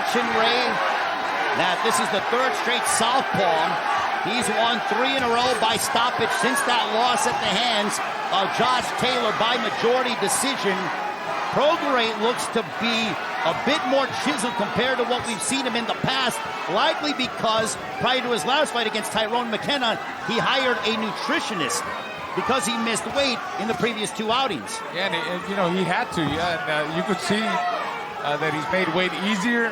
mention, Ray, that this is the third straight southpaw. He's won 3 in a row by stoppage since that loss at the hands of Josh Taylor by majority decision. Prograis looks to be a bit more chiseled compared to what we've seen him in the past, likely because prior to his last fight against Tyrone McKenna, he hired a nutritionist because he missed weight in the previous 2 outings. Yeah, and he had to. Yeah, and, you could see that he's made weight easier.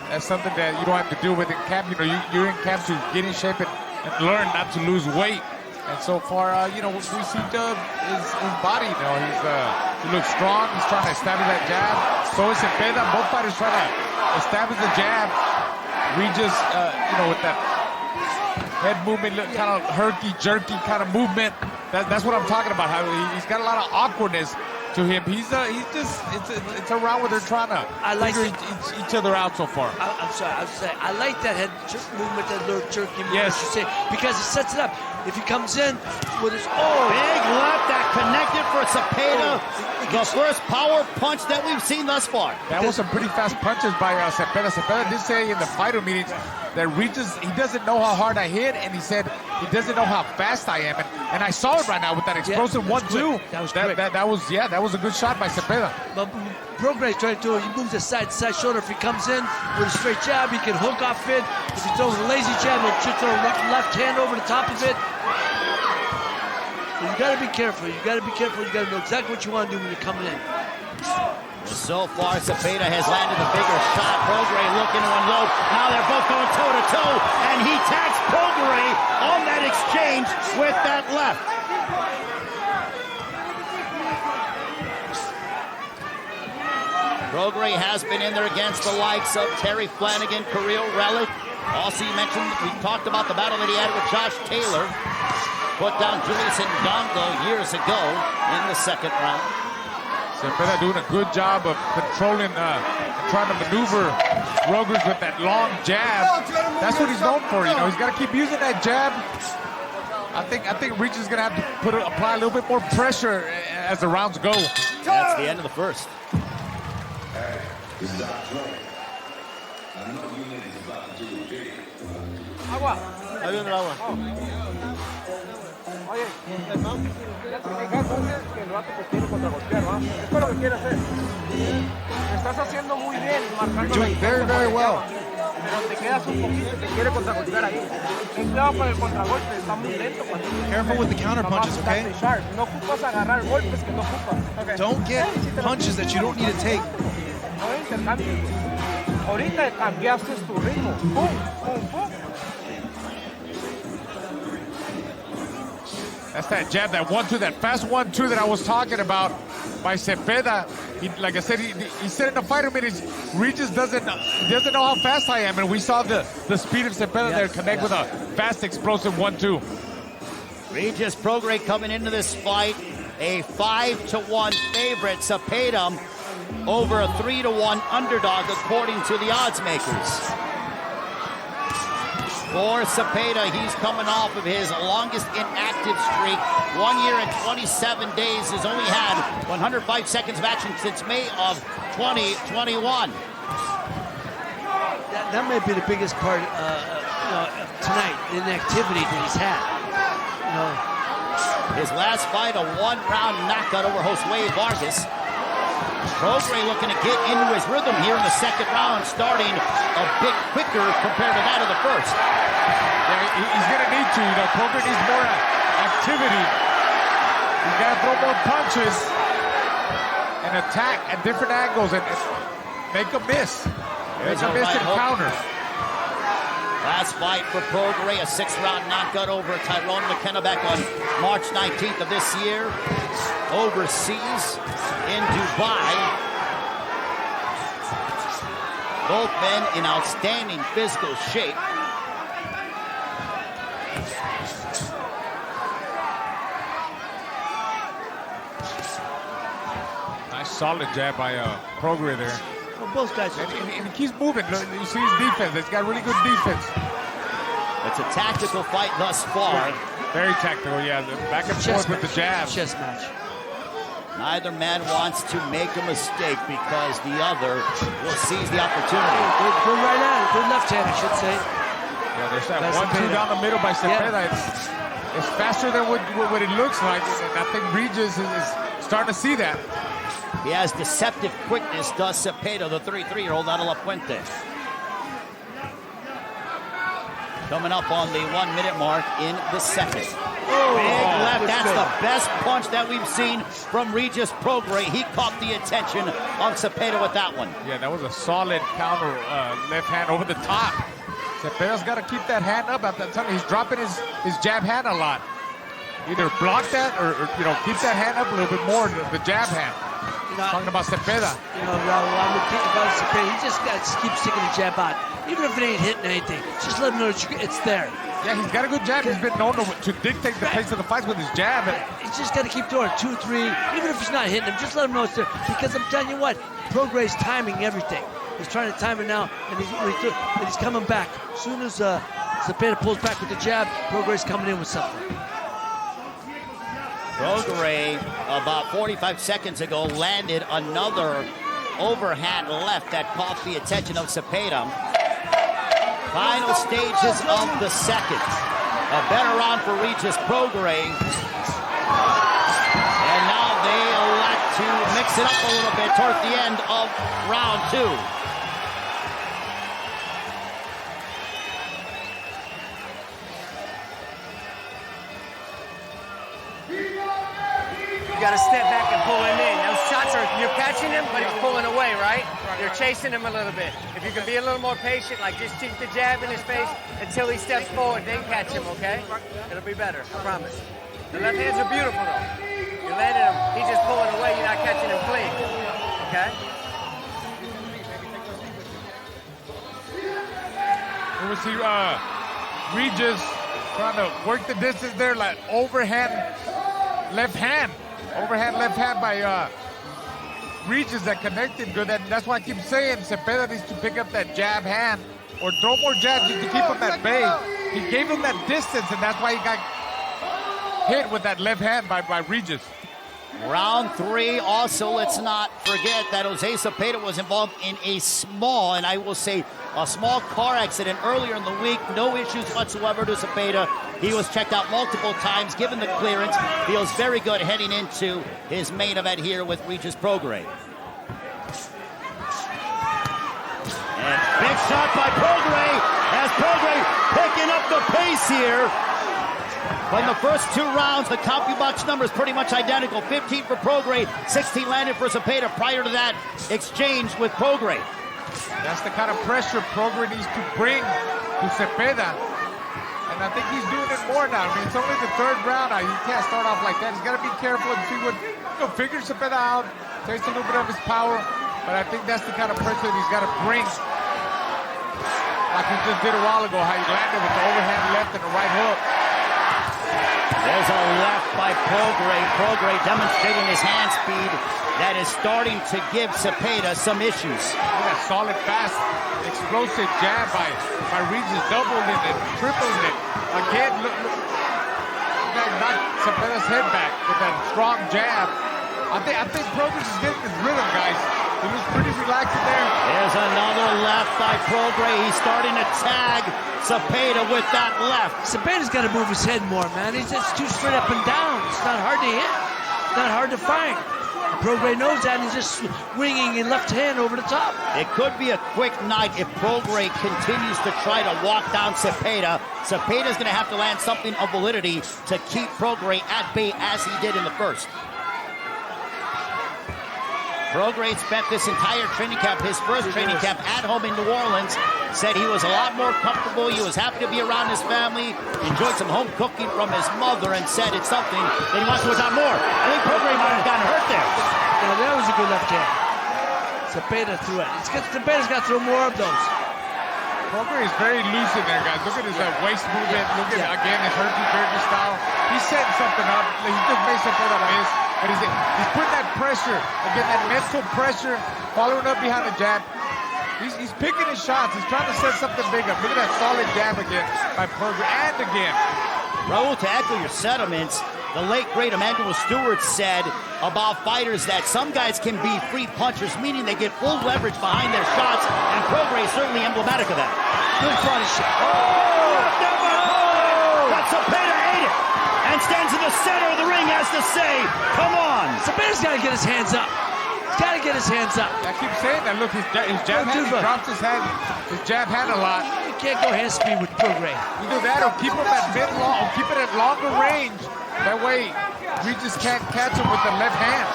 That's something that you don't have to deal with in camp. You're in camp to get in shape and learn not to lose weight. And so far, we see his body. He looks strong. He's trying to establish that jab. So is Zepeda. Both fighters trying to establish the jab. Regis, with that head movement, kind of herky-jerky kind of movement. That's what I'm talking about. How he's got a lot of awkwardness to him. It's a round where they're trying to figure each other out so far. I'm sorry, I was saying, I like that head movement, that little jerky movement, yes, you say, because it sets it up. If he comes in with his big left that connected for Zepeda, the first power punch that we've seen thus far. That was some pretty fast punches by Zepeda. Zepeda did say in the fighter meetings that Regis, he doesn't know how hard I hit, and he said he doesn't know how fast I am. And I saw it right now with that explosive 1-2. That was a good shot by Zepeda. But Prograis trying to do it. He moves his side to side shoulder. If he comes in with a straight jab, he can hook off it. If he throws a lazy jab, he'll throw a left hand over the top of it. So you got to be careful. You got to be careful. You got to know exactly what you want to do when you're coming in. So far, Zepeda has landed the bigger shot. Prograis looking to unload. Now they're both going toe-to-toe, and he tags Prograis on that exchange with that left. Prograis has been in there against the likes of Terry Flanagan, Kirill Relic. Also, you mentioned, we talked about the battle that he had with Josh Taylor. Put down Julius Ndongo years ago in the second round. Zepeda doing a good job of controlling, trying to maneuver Prograis with that long jab. That's what he's known for. He's got to keep using that jab. I think Regis is going to have to apply a little bit more pressure as the rounds go. That's the end of the first. Agua. Ahí viene el agua. Oye, el man, que el vato te quiere contragolpear, ¿va? Esto es lo que quiere hacer. Lo estás haciendo muy bien, marcando la distancia. Very well. Pero te quedas un poquito, te quiere contragolpear ahí. Ten cuidado con el contragolpe, está muy lento. Careful with the counter punches, okay? No ocupas agarrar golpes que no ocupas. Okay. Don't get punches that you don't need to take. No intercambies. Ahorita cambiaste tu ritmo. Pum, pum, pum. That's that jab, that 1-2, that fast 1-2 that I was talking about by Zepeda. Like I said, he said in the fighter minutes, Regis doesn't know how fast I am, and we saw the speed of Zepeda there connect with a fast, explosive 1-2. Regis Prograis coming into this fight, a 5-1 favorite. Zepeda over a 3-1 underdog, according to the odds makers. For Zepeda, he's coming off of his longest inactive streak. 1 year and 27 days. He's only had 105 seconds of action since May of 2021. That might be the biggest part tonight, the inactivity that he's had. His last fight, a 1-round knockout over Josue Vargas. Prograis looking to get into his rhythm here in the second round, starting a bit quicker compared to that of the first. Yeah, he's going to need to. Prograis needs more activity. He's got to throw more punches and attack at different angles and make a miss. Make a miss and counter. Last fight for Prograis, a 6-round knockout over Tyrone McKenna back on March 19th of this year. Overseas in Dubai. Both men in outstanding physical shape. Nice solid jab by Prograis there. Well, both guys are... And he keeps moving. You see his defense. He's got really good defense. It's a tactical fight thus far. Very tactical, yeah. Back and forth with the jab. Chess match. Neither man wants to make a mistake because the other will seize the opportunity. Good right hand, good left hand, I should say. Yeah, there's that That's 1-2 Zepeda. down the middle by Zepeda. Yeah. It's faster than what it looks like. And I think Regis is starting to see that. He has deceptive quickness, does Zepeda, the 33-year-old out of La Puente. Coming up on the 1 minute mark in the second. Big left, that's good. the best punch that we've seen from Regis Prograis. He caught the attention of Zepeda with that one. Yeah, that was a solid counter left hand over the top. Zepeda's got to keep that hand up. I'm telling you, he's dropping his jab hand a lot. Either block that or keep that hand up a little bit more, the jab hand. Talking about Zepeda. Raul, I would think about Zepeda. He just got to keep sticking the jab out. Even if it ain't hitting anything, just let him know it's there. Yeah, he's got a good jab. He's been known to dictate the pace of the fights with his jab. He's just got to keep doing it. 2, 3. Even if he's not hitting him, just let him know it's there. Because I'm telling you what, Prograis timing everything. He's trying to time it now, and he's coming back. As soon as Zepeda pulls back with the jab, Prograis coming in with something. Prograis, about 45 seconds ago, landed another overhand left that caught the attention of Zepeda. Final stages of the second. A better round for Regis Prograis. And now they elect to mix it up a little bit towards the end of round 2. You got to step back and pull him in. Those shots you're catching him, but he's pulling away, right? You're chasing him a little bit. If you can be a little more patient, like just keep the jab in his face until he steps forward, then catch him, okay? It'll be better, I promise. The left hands are beautiful, though. You're landing him, he's just pulling away, you're not catching him clean, okay? We see Regis trying to work the distance there, like overhand left hand. Overhand left hand by Regis that connected good. That's why I keep saying Zepeda needs to pick up that jab hand or throw more jabs just to keep him at bay. He gave him that distance, and that's why he got hit with that left hand by Regis. Round 3, also, let's not forget that Jose Zepeda was involved in a small, and I will say, a small car accident earlier in the week. No issues whatsoever to Zepeda. He was checked out multiple times, given the clearance. Feels very good heading into his main event here with Regis Prograis. And big shot by Prograis, as Prograis picking up the pace here. But in the first 2 rounds, the CompuBox number is pretty much identical. 15 for Prograis, 16 landed for Zepeda prior to that exchange with Prograis. That's the kind of pressure Prograis needs to bring to Zepeda. And I think he's doing it more now. I mean, it's only the 3rd round now. You can't start off like that. He's got to be careful and see what, figure Zepeda out, taste a little bit of his power. But I think that's the kind of pressure that he's got to bring. Like he just did a while ago, how he landed with the overhand left and the right hook. There's a left by Prograis. Prograis demonstrating his hand speed that is starting to give Zepeda some issues. Look at solid, fast, explosive jab by Regis, doubled it and tripled it. Again, look that knocked Zepeda's head back with that strong jab. I think Prograis is getting his rhythm, guys. He was pretty relaxed in there. There's another left by Prograis. He's starting to tag Zepeda with that left. Zepeda's got to move his head more, man. He's just too straight up and down. It's not hard to hit. It's not hard to find. Prograis knows that, and he's just swinging in left hand over the top. It could be a quick night if Prograis continues to try to walk down Zepeda. Zepeda's going to have to land something of validity to keep Prograis at bay as he did in the first. Prograis spent this entire training camp, his first training camp at home in New Orleans, said he was a lot more comfortable, he was happy to be around his family, enjoyed some home cooking from his mother, and said it's something that he wants to work on more. I think Prograis might have gotten hurt there. Yeah, that was a good left hand. Zepeda threw it. Zepeda's got to throw more of those. Prograis is very loose in there, guys. Look at his waist movement. Look at, again, his herky-jerky style. He's setting something up. He just made Zepeda miss. But he's putting that pressure, again, that mental pressure, following up behind the jab. He's picking his shots. He's trying to set something big up. Look at that solid jab again by Prograis, and again. Raul, to echo your sentiments, The late, great Emmanuel Stewart said about fighters that some guys can be free punchers, meaning they get full leverage behind their shots, and Prograis is certainly emblematic of that. Good body shot. But Zepeda ate it and stands in the center of the ring, has to say, come on. Zepeda's got to get his hands up. He's got to get his hands up. I keep saying that. Look, his jab hand, he drops his jab hand a lot. You can't go hand speed with Prograis. Either that or keep him at mid-long, or keep it at longer range. That way, Regis can't catch him with the left hand.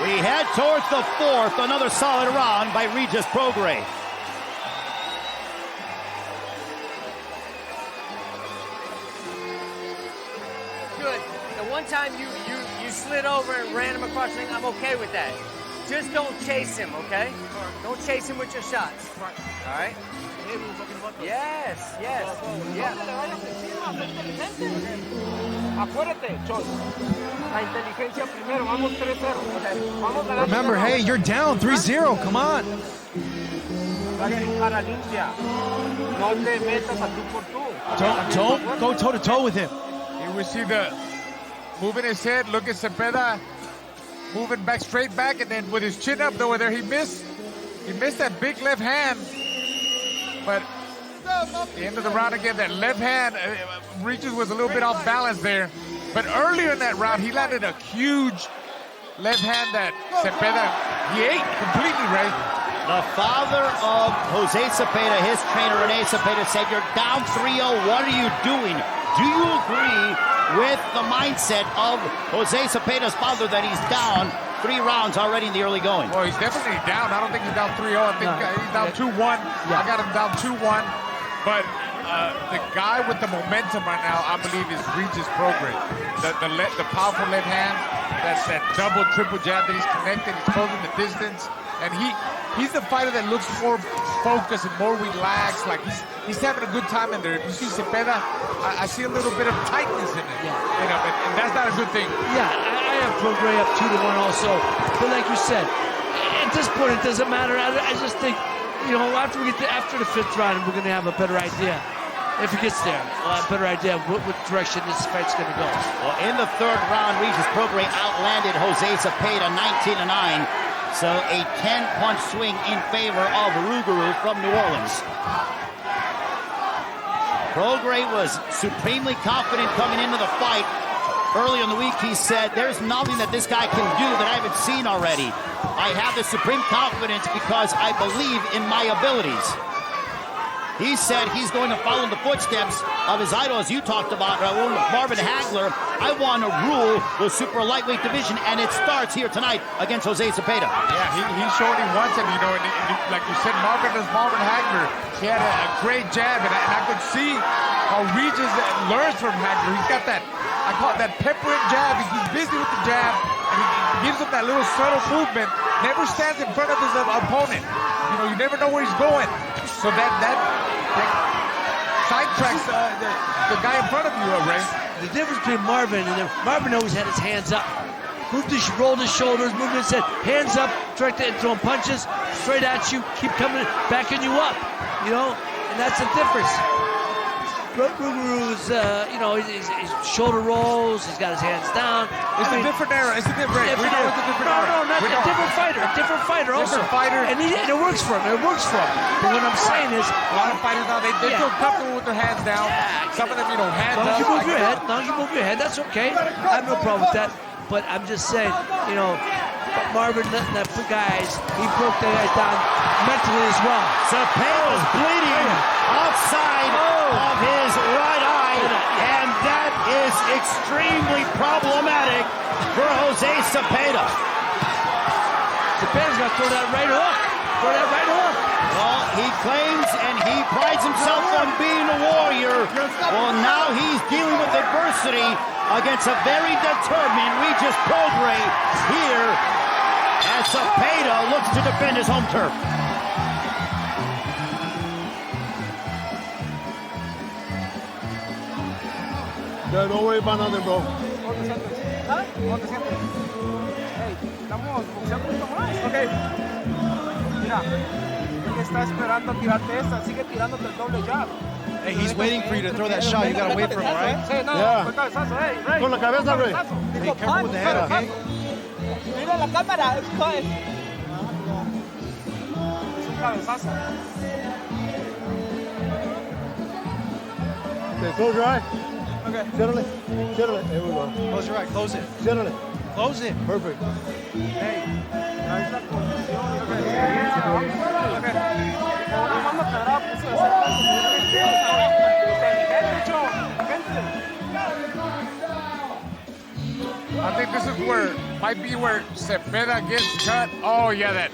We head towards the fourth, another solid round by Regis Prograis. Good. The one time you slid over and ran him across the ring, I'm okay with that. Just don't chase him, okay? Don't chase him with your shots. All right? Yes, yes, yeah. Acuérdate, Chon. La inteligencia primero. Vamos 3-0. Vamos ganando. Remember, hey, you're down 3-0. Come on. Cara limpia. No te metas a tú por tú. Don't go toe-to-toe with him. Here we see the moving his head. Look at Zepeda moving back, straight back, and then with his chin up, though, there he missed. He missed that big left hand. But at the end of the round again, that left hand, Regis was a little bit off balance there. But earlier in that round, he landed a huge left hand that Zepeda, he ate completely, Ray. The father of Jose Zepeda, his trainer, Rene Zepeda, said, you're down 3-0. What are you doing? Do you agree with the mindset of Jose Zepeda's father that he's down 3 rounds already in the early going? Well, he's definitely down. I don't think he's down 3-0. I think he's down 2-1. I got him down 2-1. But the guy with the momentum right now, I believe, is Regis Prograis. The powerful left hand, that double, triple jab that he's connected. He's closing the distance. And he's the fighter that looks more focused and more relaxed. Like he's having a good time in there. If you see Zepeda, I see a little bit of tightness in it. Yeah. You know, and that's not a good thing. Yeah, I have Prograis up 2-1 also. But like you said, at this point it doesn't matter. I just think, you know, after the 5th round, we're going to have a better idea. If it gets there, we'll have a better idea of what direction this fight's going to go. Well, in the 3rd round, Regis Prograis outlanded Jose Zepeda 19-9. So a 10-punch swing in favor of Rougarou from New Orleans. Prograis was supremely confident coming into the fight. Early in the week, he said, there's nothing that this guy can do that I haven't seen already. I have the supreme confidence because I believe in my abilities. He said he's going to follow in the footsteps of his idol, as you talked about, Raul, Marvin Hagler. I want to rule the super lightweight division, and it starts here tonight against Jose Zepeda. Yeah, he showed he wants it, you know, and like you said, Marvin Hagler, he had a great jab, and I could see how Regis learns from Hagler. He's got that, I call it that peppering jab. He's busy with the jab, and he gives him that little subtle movement, never stands in front of his opponent. You know, you never know where he's going. So that sidetracks the guy in front of you, Ray. The difference between Marvin and Marvin always had his hands up. Rolled his shoulders, moved his head, hands up, directed and throwing punches straight at you, keep coming, backing you up, you know, and that's the difference. Rougarou is, you know, his shoulder rolls, he's got his hands down. It's a different era. It's a different era. No, not a different fighter. A different fighter also. And it works for him. It works for him. But what I'm saying is, a lot of fighters now, they feel comfortable with their hands down. Some of them, you know, hands up. As long as you move your head, that's okay. I have no problem with that. But I'm just saying, you know, Marvin, that guys, he broke the guys down mentally as well. Zepeda's bleeding outside of his right eye, and that is extremely problematic for Jose Zepeda. Zepeda's got to throw that right hook. Well, he claims and he prides himself on being a warrior. Well, now he's dealing with adversity against a very determined Regis Prograis here as Zepeda looks to defend his home turf. Yeah, don't worry about nothing, bro. ¿Ah? ¿Cómo te sientes? Hey, estamos boxeando un poquito más. Ok. Mira, él está esperando tirarte esta. Sigue tirándote el doble jab. Hey, he's waiting for you to throw that shot. You gotta wait for him, right? Sí, no, Yeah. fue cabezazo. Hey, Ray. Con la cabeza, Ray. Hey, careful with the head, okay? Mira la cámara. Es un cabezazo. Okay, close your eye. Okay. Ciérrale. Ciérrale. There we go. Close your eye. Close it. Ciérrale. Close it. Perfect. Ahí está la posición. Okay. Ahora vamos a quedar, pues, I think this is where, might be where Zepeda gets cut. Oh, yeah,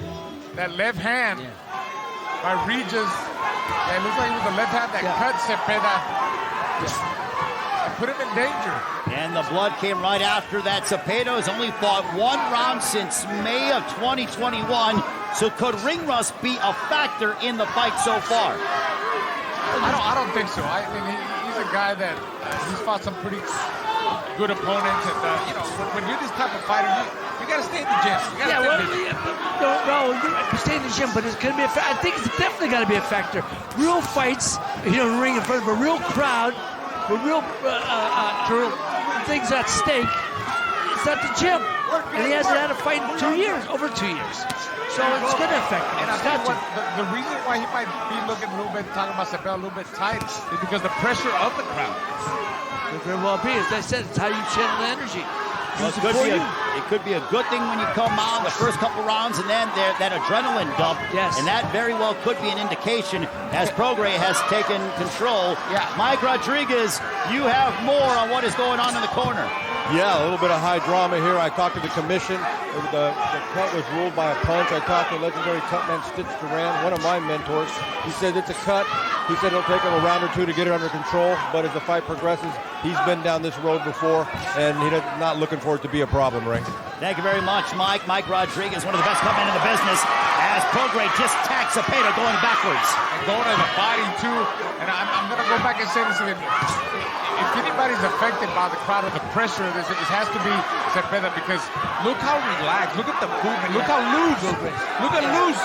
that left hand by Regis. Yeah, it looks like it was the left hand that cut Zepeda. Put him in danger. And the blood came right after that. Zepeda has only fought one round since May of 2021. So could ring rust be a factor in the fight so far? I don't think so. I mean, he's a guy that he's fought some pretty good opponents. And, when you're this type of fighter, you got to stay in the gym. You stay in the gym, but it's going to be a factor. I think it's definitely got to be a factor. Real fights, ring in front of a real crowd, with real things at stake. It's at the gym. And he hasn't had a fight in 2 years, over 2 years. So it's going to affect him. And I tell you what, the reason why he might be looking a little bit, talking about Zepeda a little bit tight, is because the pressure of the crowd. Could very well be. As I said, it's how you channel the energy. Well, it could be a good thing when you come out the first couple rounds and then that adrenaline dump. Yes. And that very well could be an indication as Prograis has taken control. Yeah. Mike Rodriguez, you have more on what is going on in the corner. Yeah, a little bit of high drama here. I talked to the commission. The cut was ruled by a punch. I talked to legendary cutman Stitch Duran, one of my mentors. He said it's a cut. He said it'll take him a round or two to get it under control, but as the fight progresses, he's been down this road before, and he's not looking for it to be a problem, Ring. Thank you very much, Mike. Mike Rodriguez, one of the best cutmen in the business, as Prograis just tacks Zepeda going backwards. And going to the body, too. And I'm going to go back and say this again. If anybody's affected by the crowd or the pressure, it has to be Zepeda, because look how relaxed, look at the movement, look how loose, look at loose.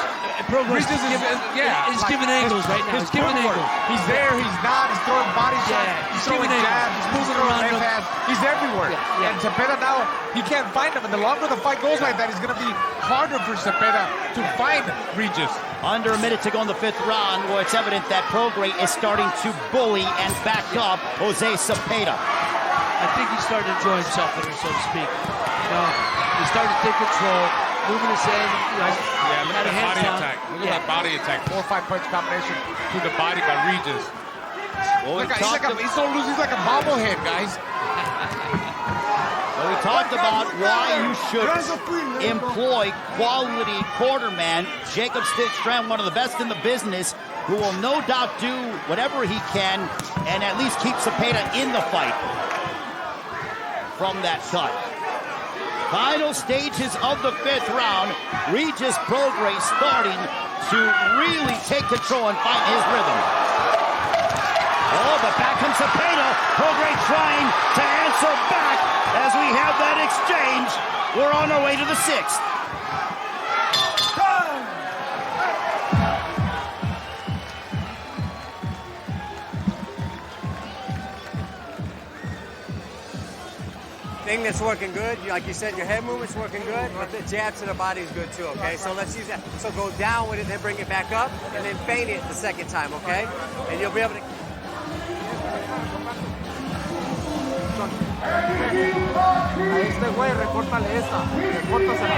Prograis Regis he's giving angles right now. He's giving angles. He's there, he's not, he's throwing body shots, he's throwing giving jabs, he's moving around left hand, he's everywhere. And Zepeda now, he can't find him, and the longer the fight goes like that, it's going to be harder for Zepeda to find Regis. Under a minute to go in the fifth round, where it's evident that Prograis is starting to bully and back up Jose Zepeda. I think he's starting to enjoy himself in it, so to speak. He's starting to take control, moving his head. Yeah, look at that body attack. Look at that body attack. 4 or 5 punch combination to the body by Regis. Well, He's so loose, he's like a bobblehead, guys. We talked about why you should employ quality quarterman Jacob Stitch Strand, one of the best in the business, who will no doubt do whatever he can and at least keep Zepeda in the fight from that cut. Final stages of the fifth round. Regis Prograis starting to really take control and find his rhythm. Oh, but back comes Zepeda. Prograis trying to answer back as we have that exchange. We're on our way to the sixth. Thing that's working good, like you said, your head movement's working good, but the jab to the body is good too, okay? So let's use that. So go down with it, then bring it back up, and then feint it the second time, okay? And you'll be able to... A este güey, recórtale esa. Recórtasela.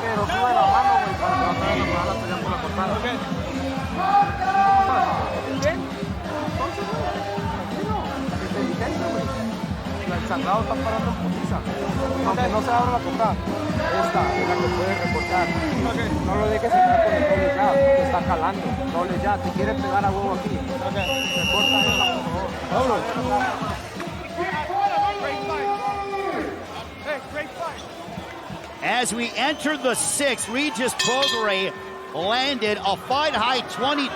Pero sube la mano, güey, para que no te vayan a pelear por la cortada. ¿Bien? Entonces, güey, tranquilo. Inteligente, güey. El sangrado está parando en putiza. Aunque no se abra la cortada. Esta es la que puede recortar. No lo dejes entrar con el doble jab. Te está jalando. Doble jab. Te quiere pegar a huevo aquí. Recorta esa, por favor. Vámonos. As we enter the sixth, Regis Prograis landed a fight high 22.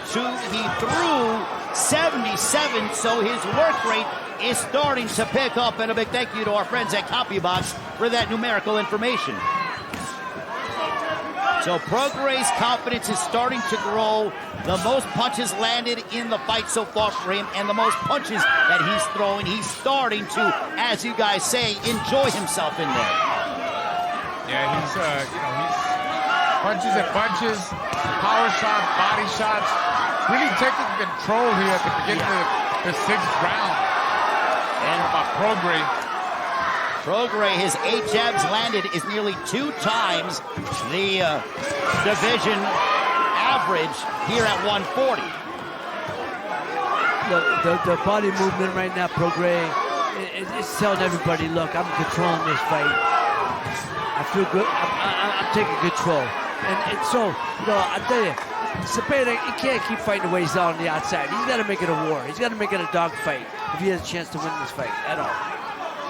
He threw 77, so his work rate is starting to pick up. And a big thank you to our friends at CopyBox for that numerical information. So Prograis' confidence is starting to grow. The most punches landed in the fight so far for him, and the most punches that he's throwing, he's starting to, as you guys say, enjoy himself in there. Yeah, he's he's punches and bunches, power shots, body shots, really taking control here at the beginning of the 6th round. And about Prograis. Prograis, his 8 jabs landed is nearly 2 times the division average here at 140. The body movement right now, Prograis, it's telling everybody, look, I'm controlling this fight. I feel good. I'm taking control. And so, I tell you, Zepeda, he can't keep fighting the way he's on the outside. He's got to make it a war. He's got to make it a dogfight if he has a chance to win this fight at all.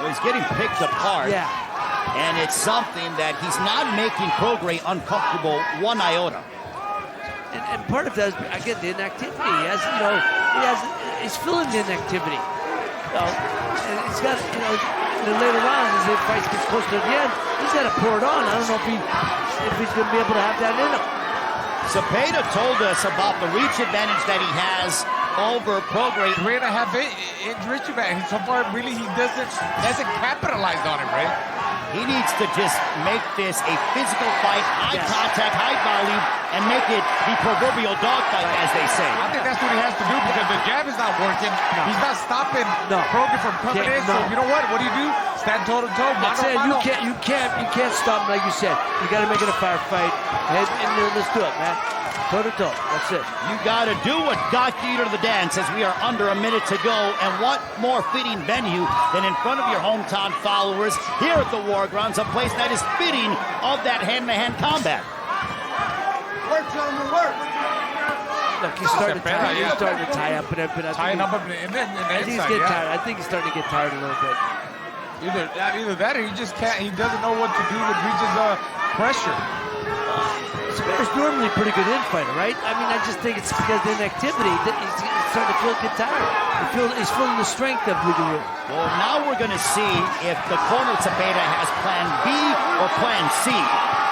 Well, he's getting picked apart. Yeah. And it's something that he's not making Prograis uncomfortable one iota. And part of that is, again, the inactivity. He's feeling the inactivity. And he's got, in the later rounds, as the fight gets close to the end, he's got to pour it on. I don't know if he's going to be able to have that in him. Zepeda told us about the reach advantage that he has over Prograis. 3.5 inch reach advantage. So far, really, he hasn't capitalized on it, right? He needs to just make this a physical fight, high contact, high volume, and make it the proverbial dogfight, as they say. I think that's what he has to do because the jab is not working. He's not stopping Prograis from coming in. So you know what? What do? Stand toe to toe. You can't stop him like you said. You got to make it a firefight. Head in there. Let's do it, man. Toe to toe. That's it. You got to do what got you to the dance as we are under a minute to go. And what more fitting venue than in front of your hometown followers here at the War Grounds, a place that is fitting of that hand-to-hand combat. Work, gentlemen, work. Look, he's starting to tie up. Tying up in the I think he's getting tired. I think he's starting to get tired a little bit. Either that or he just can't. He doesn't know what to do with Regis' pressure. Zepeda's normally a pretty good infighter, right? I mean, I just think it's because of the inactivity that he's starting to get tired. He's feeling the strength of Lugaru. Well, now we're going to see if the corner of Zepeda has plan B or plan C.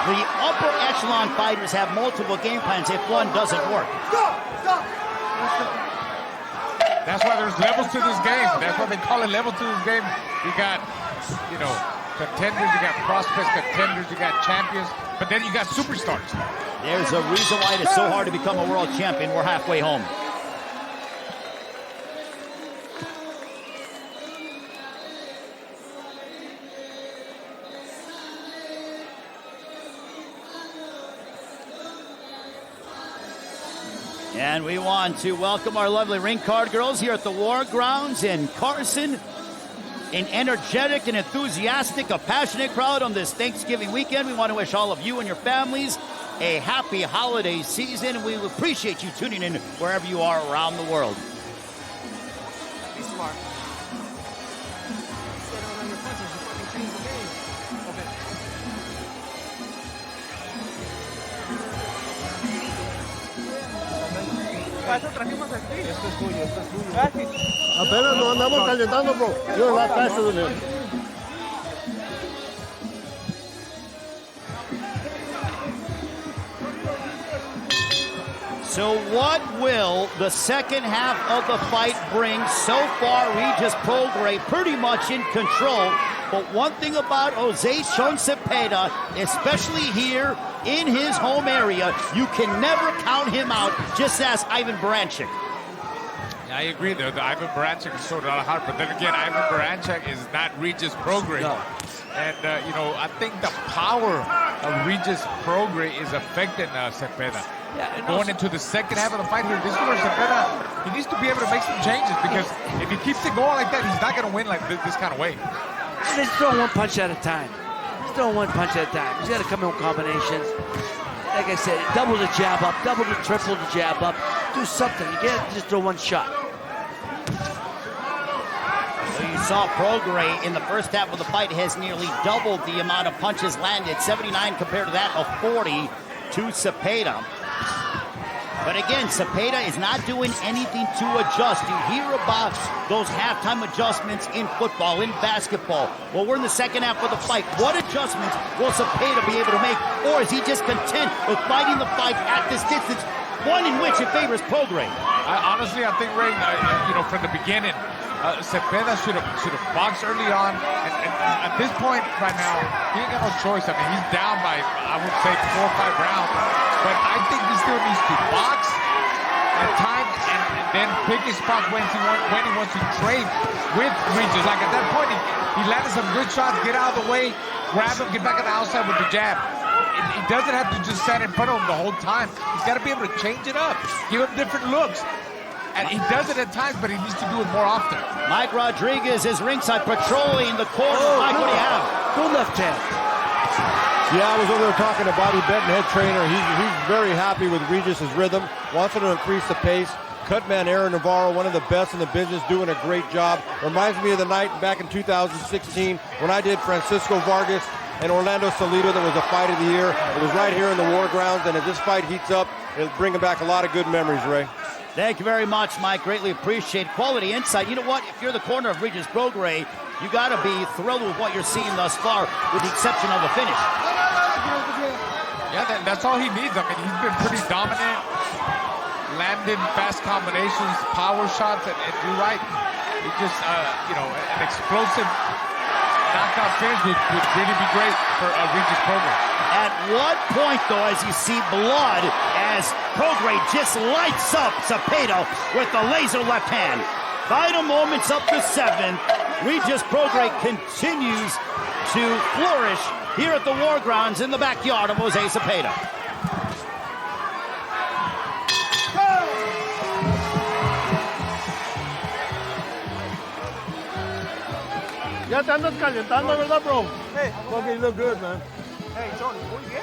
The upper echelon fighters have multiple game plans if one doesn't work. Stop! That's why there's levels to this game. That's why they call it level to this game. You got, contenders, you got prospects, contenders, you got champions, but then you got superstars. There's a reason why it is so hard to become a world champion. We're halfway home. And we want to welcome our lovely ring card girls here at the War Grounds in Carson. An energetic and enthusiastic, a passionate crowd on this Thanksgiving weekend. We want to wish all of you and your families a happy holiday season. We appreciate you tuning in wherever you are around the world. Be smart. Sit on your punches. You fucking change the game. Okay. Para eso trajimos el speed. Esto es tuyo. Apenas nos andamos calentando, bro. You're a lot faster than him. So what will the second half of the fight bring? So far, Regis Prograis pretty much in control. But one thing about Jose Zepeda, especially here in his home area, you can never count him out, just as Ivan Baranchyk. I agree, though. Ivan Baranchyk showed a lot of heart, but then again, Ivan Baranchyk is not Regis Prograis. No. And, I think the power of Regis Prograis is affecting Zepeda. Yeah, going into the second half of the fight here, this is where Zepeda, he needs to be able to make some changes because if he keeps it going like that, he's not going to win like this kind of way. He's throwing one punch at a time. He's throwing one punch at a time. He's got to come in with combinations. Like I said, double the jab up, double to triple the jab up. Do something. You can't just throw one shot. So you saw Prograis in the first half of the fight has nearly doubled the amount of punches landed, 79 compared to that of 40 to Zepeda. But again, Zepeda is not doing anything to adjust. You hear about those halftime adjustments in football, in basketball. Well, we're in the second half of the fight. What adjustments will Zepeda be able to make? Or is he just content with fighting the fight at this distance, one in which it favors Prograis? Honestly, I think, Ray, from the beginning, Zepeda should have boxed early on. And at this point right now, he ain't got no choice. I mean, he's down by, I would say, 4 or 5 rounds. But I think he still needs to box at times and then pick his spots when he wants to trade with Regis. Like at that point, he landed some good shots, get out of the way, grab him, get back on the outside with the jab. He doesn't have to just stand in front of him the whole time. He's got to be able to change it up, give him different looks. And he does it at times, but he needs to do it more often. Mike Rodriguez is ringside patrolling the corner. Mike, what do you have? Good left hand. Yeah, I was over there talking to Bobby Benton, head trainer. He's very happy with Regis' rhythm, wants him to increase the pace. Cutman Aaron Navarro, one of the best in the business, doing a great job. Reminds me of the night back in 2016 when I did Francisco Vargas and Orlando Salido. That was a fight of the year. It was right here in the War Grounds, and as this fight heats up, it'll bring back a lot of good memories, Ray. Thank you very much, Mike. Greatly appreciate quality insight. You know what? If you're the corner of Regis Prograis, you got to be thrilled with what you're seeing thus far, with the exception of a finish. Yeah, that's all he needs. I mean, he's been pretty dominant, landing fast combinations, power shots, and you're right. He just, an explosive knockout finish would really be great for Regis Prograis. At what point, though, as you see blood, as Prograis just lights up Zepeda with the laser left hand. Final moments up to 7. Regis Prograis continues to flourish here at the War Grounds in the backyard of Jose Zepeda. Ya te andas calentando, ¿verdad, bro? Hey, okay, you look good, man. Hey, John, muy bien.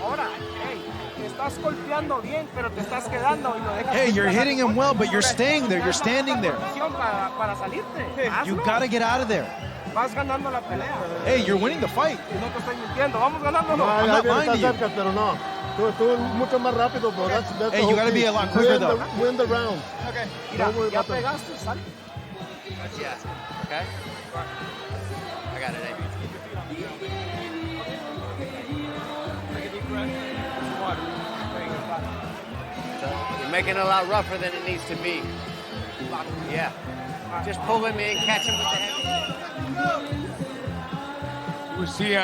Ahora, hey, te estás golpeando bien, pero te estás quedando y lo dejas. Hey, you're hitting him well, but you're staying there. You're standing there. Para salirte. You gotta get out of there. Vas ganando la pelea. Hey, you're winning the fight. Y no te estoy mintiendo. Vamos ganando. I'm not lying to you. Pero no. Tú mucho más rápido, bro. That's Hey, you gotta be a lot quicker, though. Win the round. Okay. Mira, ya pegaste, sal. Let's yes. Okay? I got it, eh? You're making it a lot rougher than it needs to be. Yeah. Just pull him in, catch him with the head. We see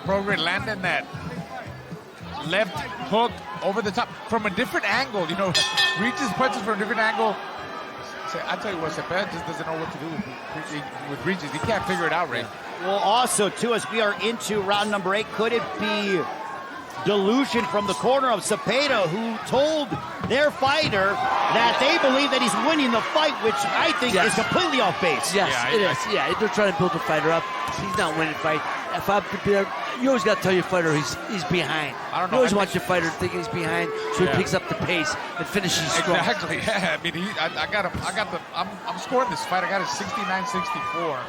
Prograis landing that left hook over the top from a different angle. You know, Regis punches from a different angle. I tell you what, Zepeda just doesn't know what to do with Regis. He can't figure it out, Ray. Well, also, too, as we are into round number 8, could it be delusion from the corner of Zepeda, who told their fighter that they believe that he's winning the fight, which I think is completely off base? Yes, it is. Yeah, they're trying to build the fighter up. He's not winning the fight. If I'm prepared, you always got to tell your fighter he's behind. I don't know. You always want your fighter thinking he's behind, so he picks up the pace and finishes strong. Exactly. Yeah. I mean, I'm scoring this fight. I got it 69-64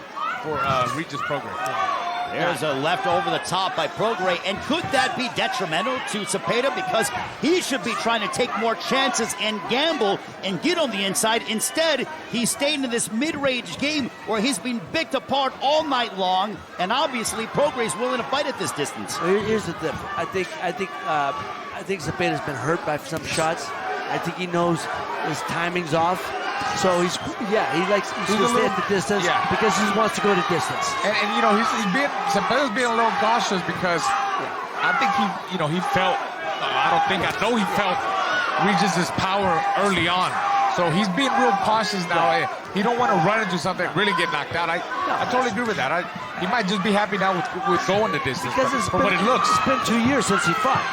for Regis Prograis. There's a left over the top by Prograis, and could that be detrimental to Zepeda, because he should be trying to take more chances and gamble and get on the inside. Instead, he stayed in this mid-range game where he's been picked apart all night long, and obviously Prograis is willing to fight at this distance. Well, here's the difference. I think Zepeda's been hurt by some shots. I think he knows his timing's off. So he likes to stay at the distance because he wants to go to distance. And Zepeda's being a little cautious because I think he felt, I know he felt Regis' power early on. So he's being real cautious now. He don't want to run into something and really get knocked out. I totally agree with that. He might just be happy now with going the distance. Because from what it looks. It's been 2 years since he fought.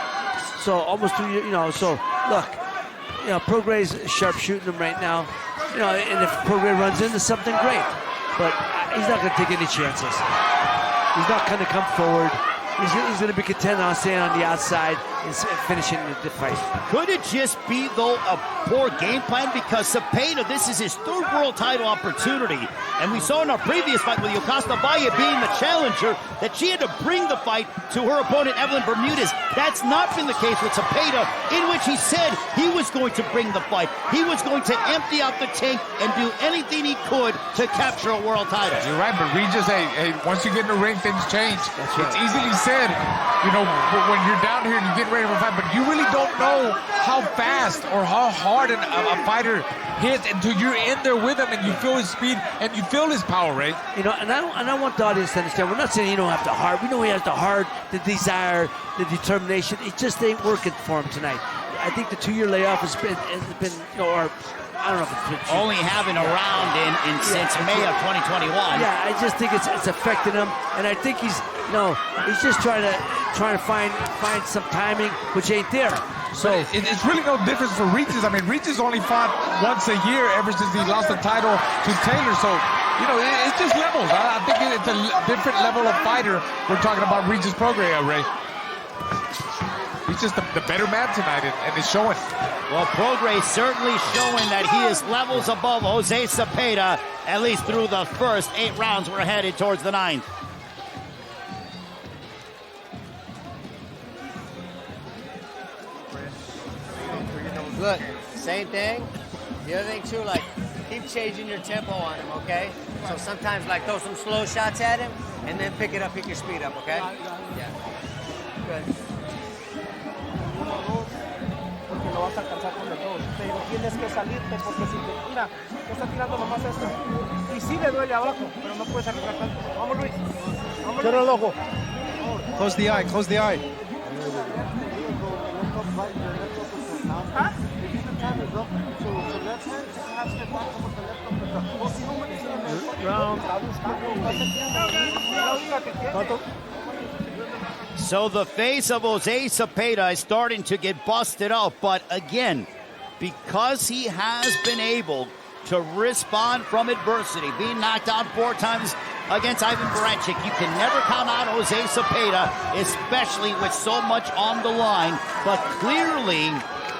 So almost 2 years, so look, Prograis is sharp shooting him right now. And if Prograis runs into something, great. But he's not going to take any chances. He's not going to come forward. He's going to be content on staying on the outside and finishing the fight. Could it just be, though, a poor game plan? Because Zepeda, this is his third world title opportunity. And we saw in our previous fight with Yokasta Valle being the challenger that she had to bring the fight to her opponent, Evelyn Bermudez. That's not been the case with Zepeda, in which he said he was going to bring the fight. He was going to empty out the tank and do anything he could to capture a world title. You're right, but Regis, hey, once you get in the ring, things change. It's easily said, you know, when you're down here and you get ready for a fight, but you really don't know how fast or how hard a fighter hits until you're in there with him and you feel his speed and you feel his power, right? You know, and I want the audience to understand, we're not saying you don't have the heart. We know he has the heart, the desire, the determination. It just ain't working for him tonight. I think the 2-year layoff has been you know, or I don't know if it's been Only having a round in since May of 2021. Yeah, I just think it's affecting him, and I think he's just trying to find some timing, which ain't there. So it's really no difference for Regis. I mean, Regis only fought once a year ever since he lost the title to Taylor. So, you know, it's just levels. I think it's a different level of fighter. We're talking about Regis Prograis, Ray. He's just the better man tonight, and it's showing. Well, Prograis certainly showing that he is levels above Jose Zepeda, at least through the first 8 rounds. We're headed towards the 9th. Look, same thing. The other thing too, like, keep changing your tempo on him, okay? So sometimes, like, throw some slow shots at him, and then pick your speed up, okay? Yeah. Good. Porque lo vas a alcanzar con el 2, pero tienes que salirte porque si te mira, te está tirando nomás esto y sí le duele abajo, pero no puedes arriesgar tanto. Vamos, Luis. Vamos, Cierra el ojo. Close the eye, close the eye. ¿Ah? So the face of Jose Zepeda is starting to get busted up, but again, because he has been able to respond from adversity, being knocked out 4 times against Ivan Baranchyk, you can never count out Jose Zepeda, especially with so much on the line. But clearly,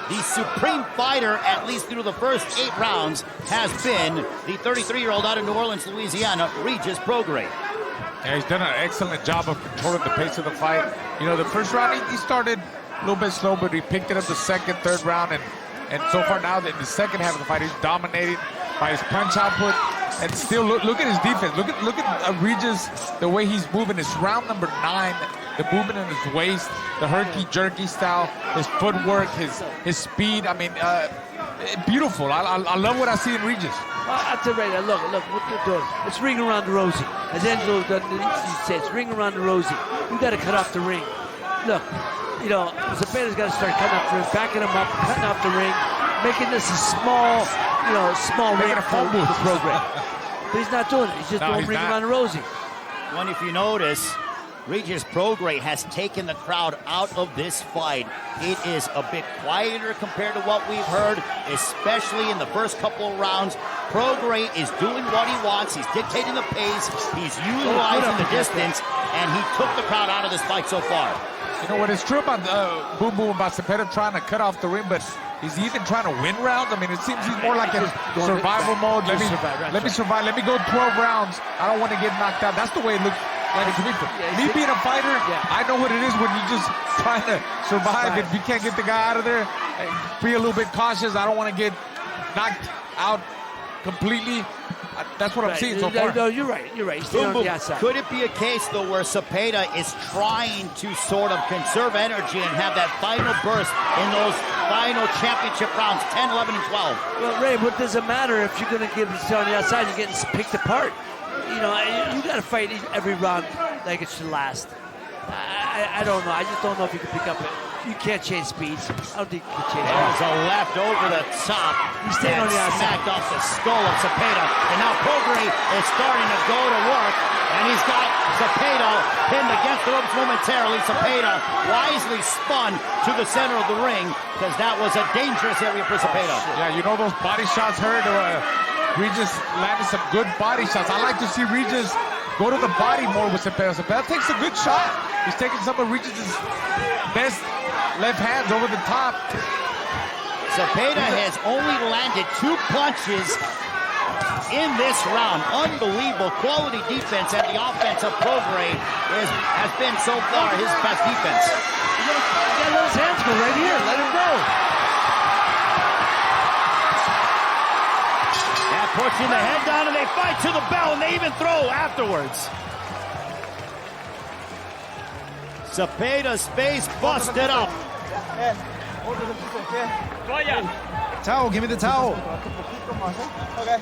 the supreme fighter, at least through the first 8 rounds, has been the 33-year-old out of New Orleans, Louisiana, Regis Prograis. Yeah, he's done an excellent job of controlling the pace of the fight. You know, the first round, he started a little bit slow, but he picked it up the second, third round, and so far now in the second half of the fight, he's dominated by his punch output. And still, look at his defense. Look at Regis, the way he's moving. It's round number 9. The movement in his waist, the herky-jerky style, his footwork, his speed. I mean, beautiful. I love what I see in Regis. I'll tell you right now, look what they're doing. It's ring around the rosy. As Angelo says, it's ring around the rosy. You got to cut off the ring. Look, you know, Zepeda's got to start cutting off the ring, backing him up, cutting off the ring, making this a small ring for the program. But he's not doing it. He's just doing ring around the rosy. Well, if you notice, Regis Prograis has taken the crowd out of this fight. It is a bit quieter compared to what we've heard, especially in the first couple of rounds. Prograis is doing what he wants. He's dictating the pace. He's utilizing the distance, and he took the crowd out of this fight so far. You know what is true about Boom Boom, about Zepeda trying to cut off the ring, but he's even trying to win rounds. I mean, it seems he's more like in survival mode. Let me survive. Let me go 12 rounds. I don't want to get knocked out. That's the way it looks like to me. Me being a fighter, I know what it is when you're just trying to survive. If you can't get the guy out of there, be a little bit cautious. I don't want to get knocked out completely. That's what I'm seeing so far. No, you're right. He's staying on the outside. Could it be a case, though, where Zepeda is trying to sort of conserve energy and have that final burst in those final championship rounds, 10, 11, and 12? Well, Ray, what does it matter if you're going to give it on the outside? You're getting picked apart. You know, you got to fight every round like it should last. I don't know. I just don't know if you can pick up it. You can't change speeds. I don't think you can change speeds. There's a left over the top. He's staying on the outside. Smacked off the skull of Zepeda. And now Prograis is starting to go to work. And he's got Zepeda pinned against the ropes momentarily. Zepeda wisely spun to the center of the ring because that was a dangerous area for Zepeda. Yeah, you know those body shots hurt. Regis landed some good body shots. I like to see Regis go to the body more with Zepeda. Zepeda takes a good shot. He's taking some of Regis's best left hands over the top. Zepeda has only landed 2 punches in this round. Unbelievable quality defense, and the offense of Prograis has been so far his best defense. You gotta let his hands go right here. Let him go. And pushing the head down, and they fight to the bell, and they even throw afterwards. Zepeda's face busted up. Towel, give me the towel. Okay.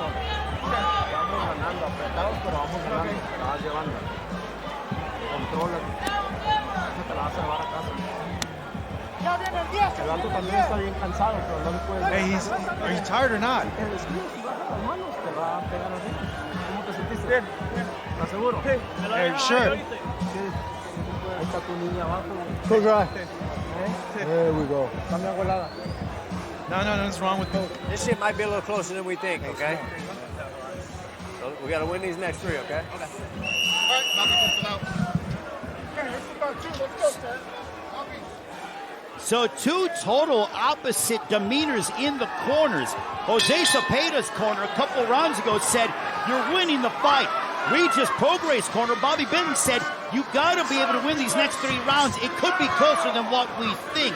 Vamos ganando, apretados, pero vamos ganando. La vas llevando. Controla. No te la vas a llevar a casa. El vato también está bien cansado, pero no le puedes. Hey, are you tired or not? Si bajas las manos, te va a pegar así. ¿Cómo te sentiste? Bien. ¿Estás seguro? Sí. Hey, sure. Ahí está tu niña abajo. Prograis. There we go. Cambia volada. No, nothing's wrong with both. This shit might be a little closer than we think, okay? So we got to win these next three, okay? So two total opposite demeanors in the corners. Jose Zepeda's corner a couple rounds ago said, you're winning the fight. Regis Prograis' corner, Bobby Benton, said, you got to be able to win these next 3 rounds. It could be closer than what we think.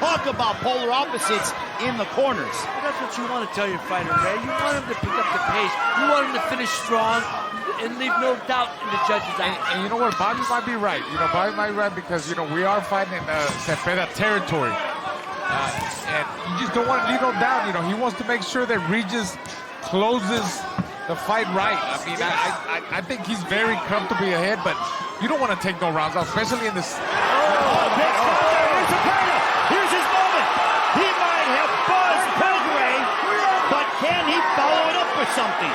Talk about polar opposites in the corners. Well, that's what you want to tell your fighter, Ray. You want him to pick up the pace. You want him to finish strong and leave no doubt in the judge's eye. And you know what? Bobby might be right. Bobby might be right because, we are fighting in Zepeda territory. And you just don't want to leave no doubt. He wants to make sure that Regis closes the fight right. I mean, I think he's very comfortably ahead, but you don't want to take no rounds off, especially in this. Here's his moment. He might have buzzed Prograis, but can he follow it up with something?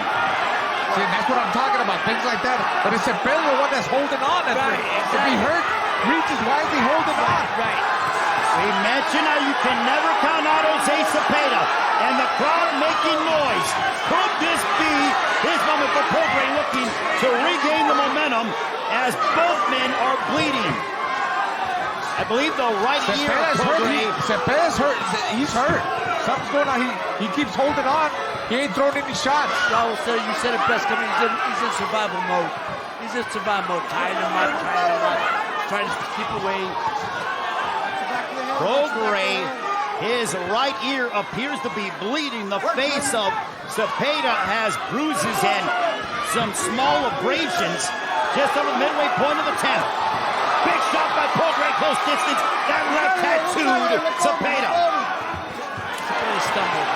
See, that's what I'm talking about, things like that. But it's Zepeda the one that's holding on. Right, exactly. If he hurt Regis, why is he holding on? Right. We mentioned how you can never count out Jose Zepeda, and the crowd making noise. Could this be his moment for Prograis looking to regain the momentum as both men are bleeding? I believe the right ear of Prograis. Zepeda's hurt. He's hurt. Something's going on. He keeps holding on. He ain't throwing any shots. Raul, sir, you said it best. He's in survival mode. He's in survival mode. Tying him up, trying to keep away. Prograis, his right ear appears to be bleeding. The face of Zepeda has bruises and some small abrasions just on the midway point of the 10th. Big shot by Prograis, close distance. That left tattooed Zepeda. Zepeda stumbled.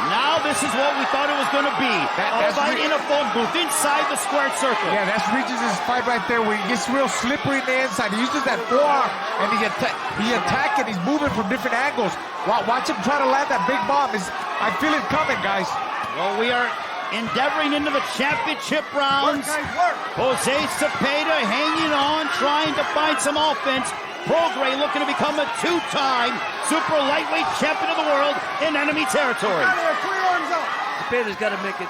Now this is what we thought it was going to be. A fight in a phone booth inside the squared circle. Yeah, that's Regis' fight right there where he gets real slippery in the inside. He uses that forearm and he attacking. He's moving from different angles. Watch him try to land that big bomb. I feel it coming, guys. Well, we are endeavoring into the championship rounds. Jose Zepeda hanging on, trying to find some offense. Prograis looking to become a 2-time super lightweight champion of the world in enemy territory. Zepeda's got to make the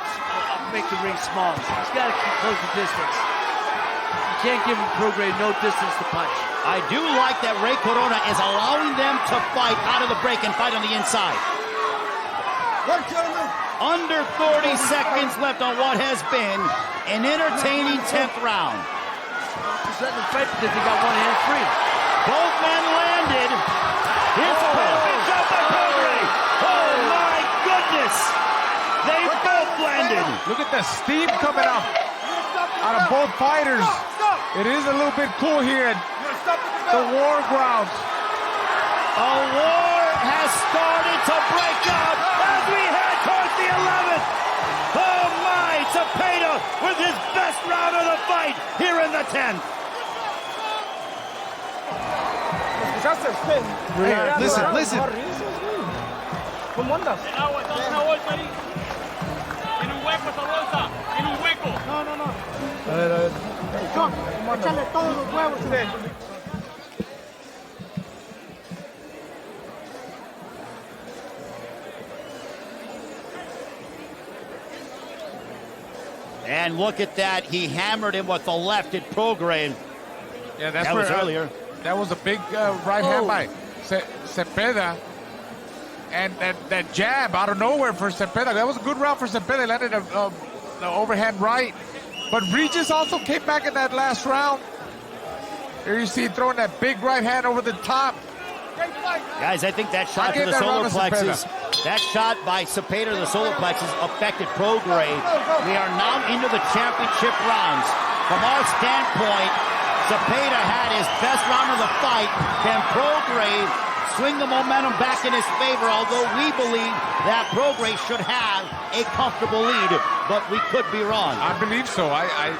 ring small. He's got to close the distance. You can't give him Prograis no distance to punch. I do like that Ray Corona is allowing them to fight out of the break and fight on the inside. Under 30 seconds left on what has been an entertaining 10th round. Just letting them fight because they got one hand free. Both men landed. Here's a big shot by Prograis. Oh my goodness! They both landed. Look at the steam coming up out of both fighters. It is a little bit cool here at the war grounds. A war has started to break out as we head towards the 11th. Oh my, Zepeda with his best round of the fight here in the 10th. Hey, listen. ¿Cómo andas? Agua, estamos una bolsa ahí. En un hueco esa bolsa. En un hueco. No. A ver. John, échale todos los huevos. And look at that. He hammered him with the left at Prograis. Yeah, That was earlier. That was a big right hand by Zepeda. And that jab out of nowhere for Zepeda. That was a good round for Zepeda. Landed an overhand right. But Regis also came back in that last round. Here you see throwing that big right hand over the top. Guys, I think that shot to the solar plexus, that shot by Zepeda to the solar plexus affected Prograis. We are now into the championship rounds. From our standpoint, Zepeda had his best round of the fight. Can Prograis swing the momentum back in his favor, although we believe that Prograis should have a comfortable lead, but we could be wrong. I believe so. I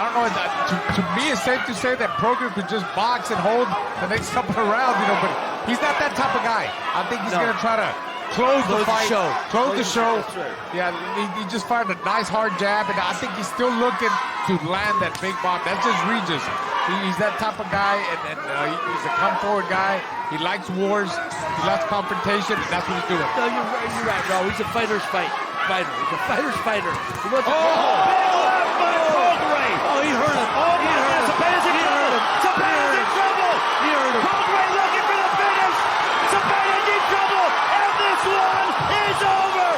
don't know. To me, it's safe to say that Prograis could just box and hold the next couple of rounds, but he's not that type of guy. I think he's going to try to close the fight, close the show. Yeah, he just fired a nice hard jab, and I think he's still looking to land that big bomb. That's just Regis. He's that type of guy, and he's a come-forward guy. He likes wars. He likes confrontation, and that's what he's doing. No, you're right, bro. He's a fighter's fighter. He's a fighter's fighter. He wants to He hurt him. Zepeda's in trouble. Zepeda's in trouble. Prograis looking for the finish. Zepeda's in trouble, and this one is over.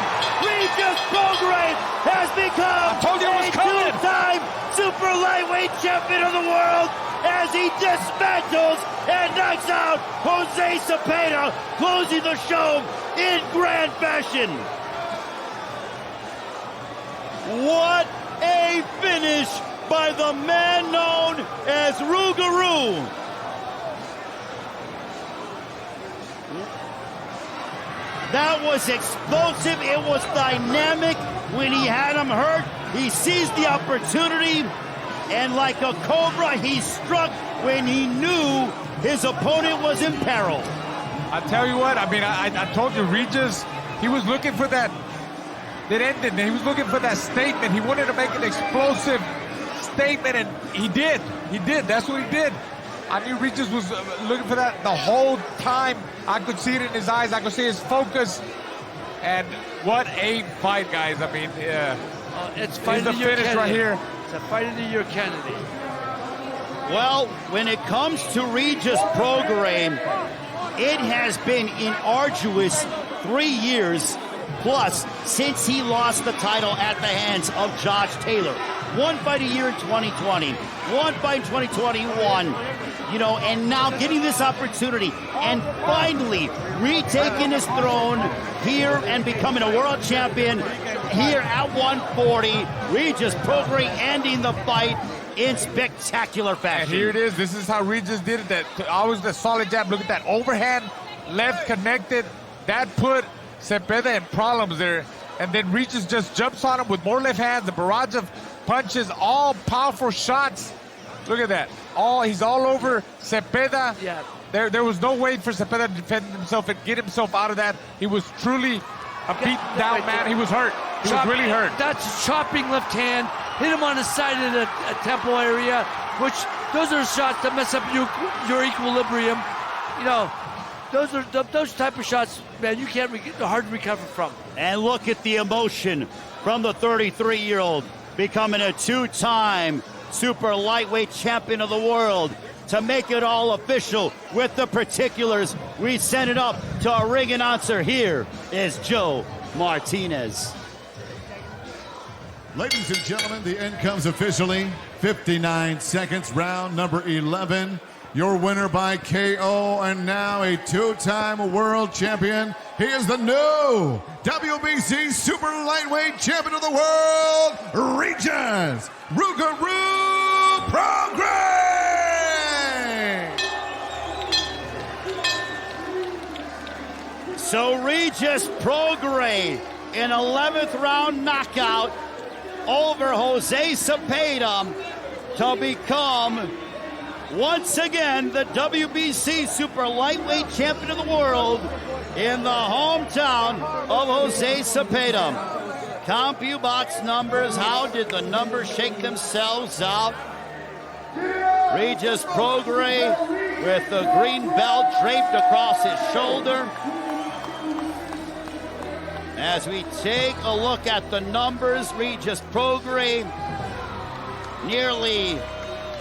Regis Prograis has become a two-time super lightweight champion of the world as he dismantles and knocks out Jose Zepeda, closing the show in grand fashion. What a finish by the man known as Rougarou. That was explosive. It was dynamic. When he had him hurt, he seized the opportunity, and like a cobra, he struck when he knew his opponent was in peril. I tell you what, I told you, Regis, he was looking for that ended. He was looking for that statement. He wanted to make an explosive statement, and he did. That's what he did. I knew Regis was looking for that the whole time. I could see it in his eyes. I could see his focus. And what a fight, guys. It's fight the finish right here. It's a fight of the year candidate. Well, when it comes to Regis Prograis, it has been an arduous 3 years plus since he lost the title at the hands of Josh Taylor. One fight a year in 2020, one fight in 2021, and now getting this opportunity and finally retaking his throne here and becoming a world champion here at 140. Regis Prograis ending the fight in spectacular fashion. And here it is. This is how Regis did it. That always the solid jab. Look at that overhand, left connected. That put Zepeda in problems there. And then Regis just jumps on him with more left hands, a barrage of punches, all powerful shots. Look at that. He's all over Zepeda. Yeah. There was no way for Zepeda to defend himself and get himself out of that. He was truly a beaten down man. He was hurt. He was really hurt. That's chopping left hand. Hit him on the side of the temple area, which those are shots that mess up your equilibrium. Those type of shots, man, you can't hard to recover from. And look at the emotion from the 33-year-old becoming a two-time super lightweight champion of the world. To make it all official with the particulars, we send it up to our ring announcer. Here is Joe Martinez. Ladies and gentlemen, the end comes officially. 59 seconds, round number 11. Your winner by KO and now a two-time world champion. He is the new WBC Super Lightweight Champion of the World, Regis Rougarou Prograis! So Regis Prograis, an 11th round knockout over Jose Zepeda to become once again the WBC Super Lightweight Champion of the World in the hometown of Jose Zepeda. CompuBox numbers, how did the numbers shake themselves out? Regis Prograis with the green belt draped across his shoulder. As we take a look at the numbers, Regis Prograis, nearly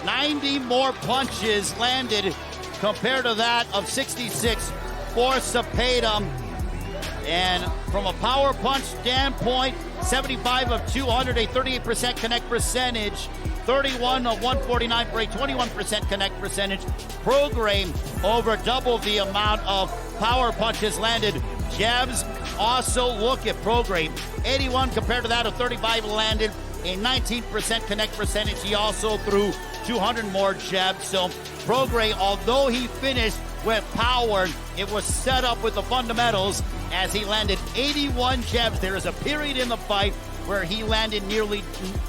90 more punches landed compared to that of 66 for Zepeda. And from a power punch standpoint, 75 of 200, a 38% connect percentage, 31 of 149 for a 21% connect percentage. Prograis over double the amount of power punches landed. Jabs also look at Prograis. 81 compared to that of 35 landed, a 19% connect percentage. He also threw 200 more jabs. So Prograis, although he finished with power, it was set up with the fundamentals as he landed 81 jabs. There is a period in the fight where he landed nearly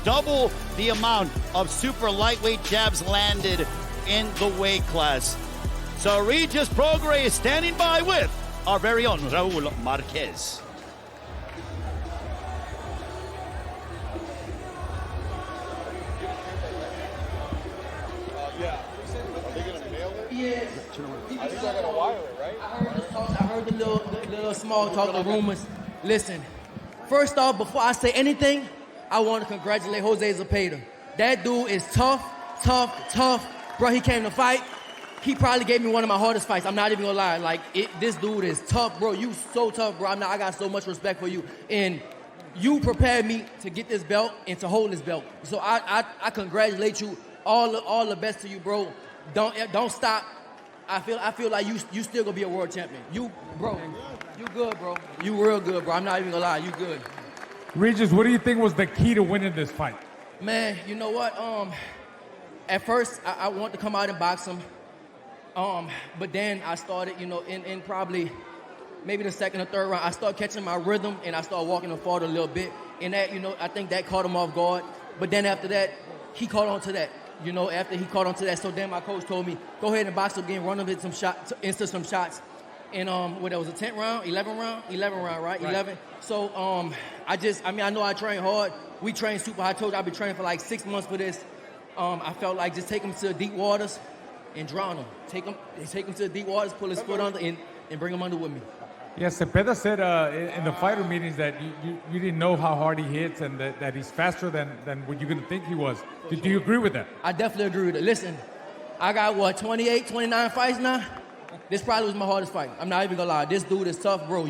double the amount of super lightweight jabs landed in the weight class. So Regis Prograis is standing by with our very own Raul Marquez. Yes. I heard the little small talk, the rumors. Listen, first off, before I say anything, I want to congratulate Jose Zepeda. That dude is tough. Bro, he came to fight. He probably gave me one of my hardest fights. I'm not even gonna lie. Like, this dude is tough, bro. You so tough, bro. I got so much respect for you. And you prepared me to get this belt and to hold this belt. So I congratulate you. All the best to you, bro. Don't stop. I feel like you still gonna be a world champion. You good, bro. You real good, bro. I'm not even gonna lie. You good. Regis, what do you think was the key to winning this fight? Man, you know what? At first I wanted to come out and box him. But then I started, in probably maybe the second or third round, I started catching my rhythm and I started walking him forward a little bit. And that, I think that caught him off guard. But then after that, he caught on to that. After he caught on to that, so then my coach told me, go ahead and box him again, run him into some shots. And that was a 10th round, 11th round, 11th round, right? 11. So I know I train hard. We train super hard. I told you I've been training for like 6 months for this. I felt like just take him to the deep waters and drown him. Take him to the deep waters, pull his foot under, and bring him under with me. Yeah, Zepeda said in the fighter meetings that you didn't know how hard he hits and that he's faster than what you're going to think he was. Do you agree with that? I definitely agree with it. Listen, I got, 28, 29 fights now? This probably was my hardest fight. I'm not even going to lie. This dude is tough, bro.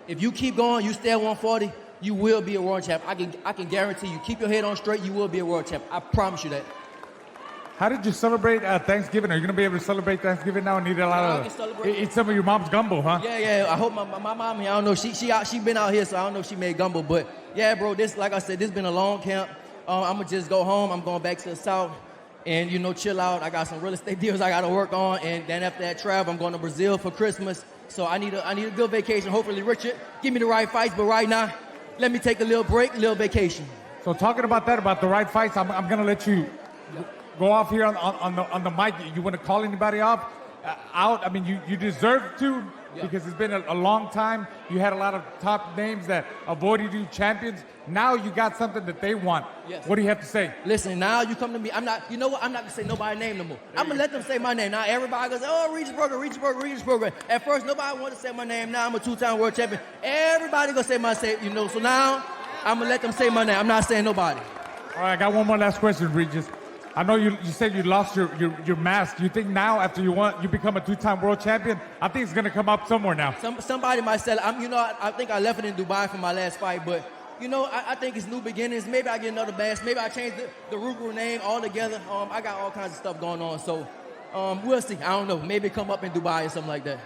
If you keep going, you stay at 140, you will be a world champ. I can guarantee you. Keep your head on straight, you will be a world champ. I promise you that. How did you celebrate Thanksgiving? Are you going to be able to celebrate Thanksgiving now and eat a lot eat some of your mom's gumbo, huh? Yeah. I hope my mom, I don't know, she been out here, so I don't know if she made gumbo. But, yeah, bro, this, like I said, this been a long camp. I'm going to just go home. I'm going back to the South and, chill out. I got some real estate deals I got to work on. And then after that travel, I'm going to Brazil for Christmas. So I need a good vacation. Hopefully, Richard, give me the right fights. But right now, let me take a little break, a little vacation. So talking about that, about the right fights, I'm going to let you go off here on the mic. You want to call anybody off? Out? I mean, you deserve to because it's been a long time. You had a lot of top names that avoided you, champions. Now you got something that they want. Yes. What do you have to say? Listen, now you come to me. I'm not going to say nobody's name no more. I'm going to let them say my name. Now everybody goes, oh, Regis Prograis. At first, nobody wanted to say my name. Now I'm a 2-time world champion. Everybody going to say my name, So now I'm going to let them say my name. I'm not saying nobody. All right, I got one more last question, Regis. I know you said you lost your mask. Do you think now, after you become a 2-time world champion, I think it's going to come up somewhere now? Somebody might sell it. I think I left it in Dubai for my last fight, but, I think it's new beginnings. Maybe I get another mask. Maybe I change the Ruger name altogether. I got all kinds of stuff going on, so we'll see. I don't know. Maybe come up in Dubai or something like that.